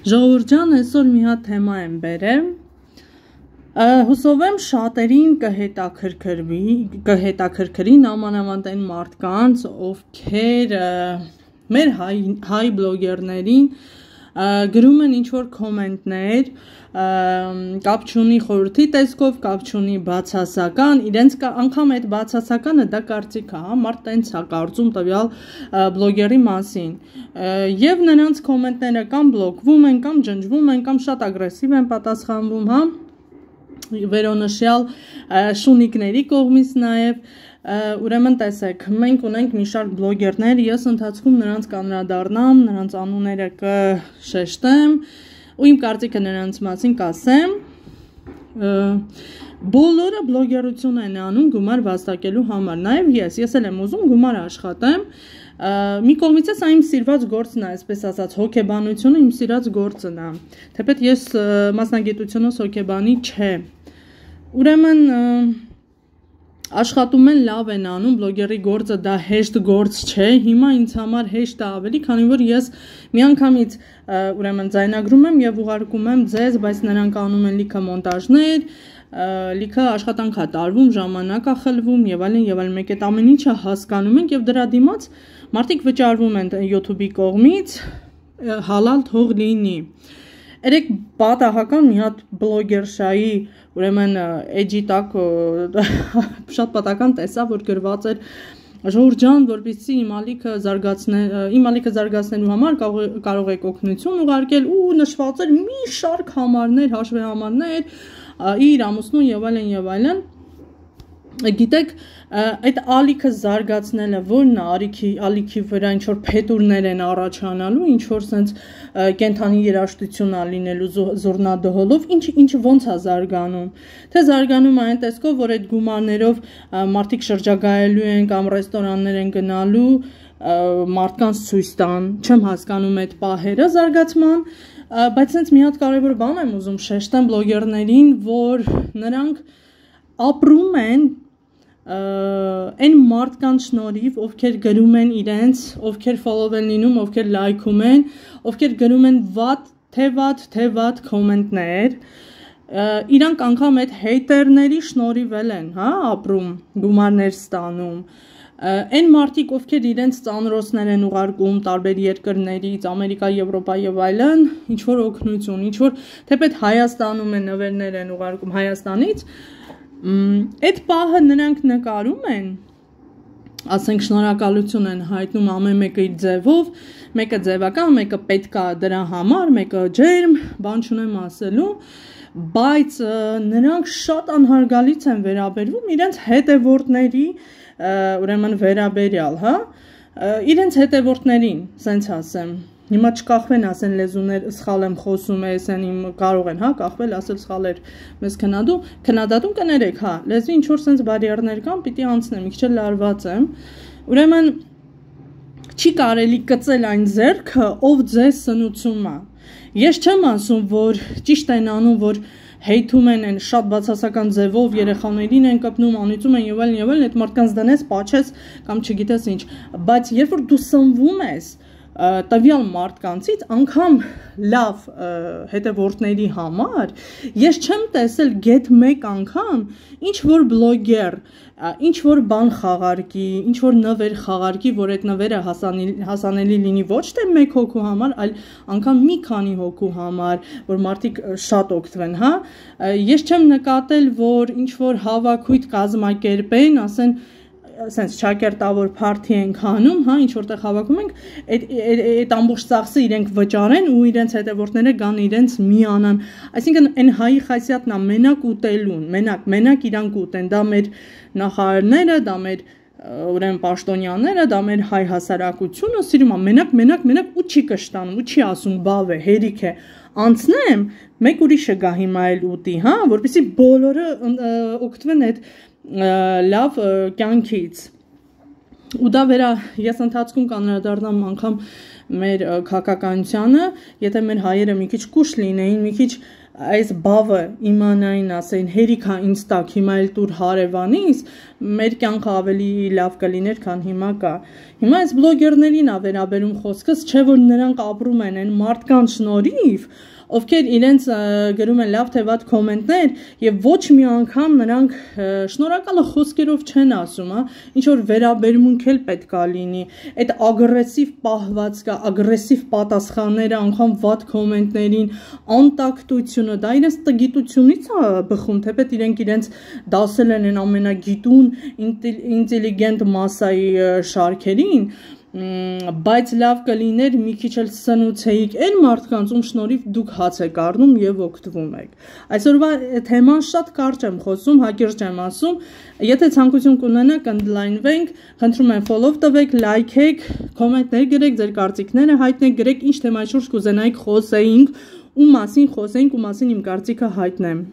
Ժողովուրդ ջան, այսօր մի հատ թեմա եմ բերեմ։ Հուսով եմ շատերին կհետաքրքրի նամանավանդ այն մարդկանց, ովքեր մեր հայ բլոգերներին գրում են ինչ-որ կոմենտներ, կապ չունի խորհրդի տեսքով, կապ չունի բացասական, իրենց անգամ այդ բացասականը դա կարծիք է, մարդ տենց է կարծում տվյալ բլոգերի մասին, եւ նրանց կոմենտները կամ բլոկվում են, կամ ջնջվում են, կամ շատ ագրեսիվ են պատասխանվում, հա, վերոնշյալ շունիկների կողմից նաեւ ուրեմն տեսեք, մենք ունենք մի շարք բլոգերներ, ես ընթացքում նրանց կանրադառնամ, նրանց անունները կշեշտեմ ու իմ կարծիքը նրանց մասին կասեմ։ Բոլորը բլոգերություն են անում գումար վաստակելու համար, նաև ես էլ եմ ուզում գումար աշխատեմ։ Մի կողմից է սա իմ սիրված գործն է, այսպես ասած, հոգեբանությունը իմ սիրած գործն է, թեպետ ես մասնագիտությունս հոգեբանի չէ։ Ուրեմն աշխատում են, լավ են անում, բլոգերի գործը դա հեշտ գործ չէ, հիմա ինձ համար հեշտ է ավելի, քանի որ ես միանգամից ուրեմն ձայնագրում եմ եւ ուղարկում եմ ձեզ, բայց նրանք անում են լիքը մոնտաժներ, լիքը աշխատանք է տարվում, ժամանակ է խլվում եւ այլն, մեկ այդ ամեն ինչը հասկանում ենք եւ դրա դիմաց մարդիկ վճարվում են YouTube-ի կողմից, հալալ թող լինի։ Երեք պատահական մի հատ բլոգերշայի, ուրեմն էջի տակ շատ պատահական տեսա, որ գրված էր Ժողովուրդ ջան, որպեսզի իմ ալիքը զարգացնելու համար կարող եք օգնություն ուղարկել ու նշված էր մի շարք համարներ, հաշվեհամարներ, իր ամուսնու եւ այլն։ Գիտեք, այդ ալիքը զարգացնելը որն է ալիքի վրա ինչ որ փետուրներ են առաջանալու, ինչ որ sense կենթանի երաժշտություն է լինելու զուռնադհոլով, ինչ ոնց է զարգանում։ Թե զարգանում է այն տեսքով, որ այդ գումարներով մարդիկ շրջագայելու են կամ ռեստորաններ են գնալու, մարդկանց ցույց տան, չեմ հասկանում այդ պահերը զարգացման, բայց sense մի հատ կարևոր բան եմ ուզում շեշտեմ բլոգերներին, որ նրանք ապրում են այն մարդկանց շնորհիվ, ովքեր գրում են իրենց, ովքեր follow են լինում, ովքեր լայքում են, ովքեր գրում են թե վատ կոմենտներ, իրանք անգամ այդ հեյթերների շնորհիվ են, հա, ապրում, գումարներ ստանում։ Այն մարդիկ, ովքեր իրենց ծանրոցներ են ուղարկում տարբեր երկրներից, Ամերիկա, Եվրոպա եւ այլն, ինչ որ օգնություն, ինչ որ թեպետ Հայաստանում են նվերներ են ուղարկում Հայաստանից, այդ պահը նրանք նկարում են, ասենք շնորհակալություն են հայտնում ամեն մեկը իր ձևով, մեկը ձևական, մեկը պետք է դրա համար, մեկը ջերմ, բան չունեմ ասելու, բայց նրանք շատ անհարգալից են վերաբերվում իրենց հետևորդների, ուրեմն վերաբերյալ, հա, իրենց հետևորդներին, սենց ասեմ, հիմա չկախվեն ասեն լեզուներ սխալ եմ խոսում, ասեն իմ կարող են, հա, կախվել, ասել սխալ էր մեզ քննադատում կներեք, հա, լեզվի ինչ որ սենց բարիերներ կան, պիտի անցնեմ, մի քիչ լարված եմ, ուրեմն չի կարելի կծել այն ձեռքը, ով ձեզ սնուցում է։ Ես չեմ ասում, որ ճիշտ են անում, որ հեյթում են շատ բացասական ձևով երեխաներին են կպնում, անիծում են եւ այլն, այդ մարդկանց դնես, պաչես կամ չգիտես ինչ, բայց երբ որ դու սնվում ես տվյալ մարդկանցից, անգամ լավ հետևորդների համար, ես չեմ տեսել գեթ մեկ անգամ, ինչ որ բլոգեր, ինչ որ բան խաղարկի, ինչ որ նվեր խաղարկի, որ այդ նվերը հասանելի լինի ոչ թե մեկ հոգու համար, այլ անգամ մի քանի հոգու համար, որ մարդիկ շատ օգտվեն, հա, ես չեմ նկատել, որ ինչ որ հավաքույթ կազմակերպեն, ասեն sense ճակերտավոր party ենք անում, հա, ինչ որտեղ հավաքում ենք, այդ ամբողջ ծախսը իրենք վճարեն ու իրենց հետևորդները գան իրենց միանան։ Այսինքն այն հայի խասյատն է մենակ ուտելուն, մենակ իրանք ուտեն, դա մեր նախարարները, դա մեր ուրեմն պաշտոնյաները, դա մեր հայ հասարակությունը սիրում է մենակ ու չի կշտանում ու չի ասում բավ է, հերիք է, անցնեմ, մեկ ուրիշը գա հիմա էլ ուտի, հա, որպեսզի բոլորը օգտվեն այդ լավ կյանքից ու դա ես ընթացքում կանրադառնամ անգամ մեր քաղաքականությանը, եթե մեր հայերը մի քիչ կուշ լինեին, մի քիչ այս բավը իմանային, ասեն, հերիքա ինձ տակ, հիմա էլ տուր հարևանիս, մեր կյանքը ավելի լավ կլիներ, քան հիմա կա։ Հիմա այս բլոգերներին ա վերաբերում խոսքս, չէ որ նրանք ապրում են այն մարդկանց շնորհիվ, ովքեր իրենց գրում են լավ թե վատ կոմենտներ եւ ոչ մի անգամ նրանք շնորհակալը խոսքերով չեն ասում, հա, ինչ որ վերաբերմունք էլ պետք է լինի։ Այդ ագրեսիվ պահվածքը, ագրեսիվ պատասխանները, անգամ վատ կոմենտներին, անտակտությունը, դա իրենց տգիտությունից է բխում, թեպետ իրենց դասել են այն ամենագիտուն, ինտելիգենտ մասայի շարքերին, բայց լավ կլիներ մի քիչ էլ սնուցեիք այն մարդկանց, ում շնորհիվ դուք հաց եք առնում եւ օգտվում եք։ Այսօրվա թեման շատ կարճ եմ խոսում, հակիրճ եմ ասում։ Եթե ցանկություն կունենաք, ընդլայնվենք, խնդրում եմ follow տվեք, լայքեք, կոմենտներ գրեք, ձեր կարծիքները հայտնեք, գրեք ինչ թեմայի շուրջ կուզենայիք խոսեինք, ում մասին խոսեինք, ում մասին իմ կարծիքը հայտնեմ։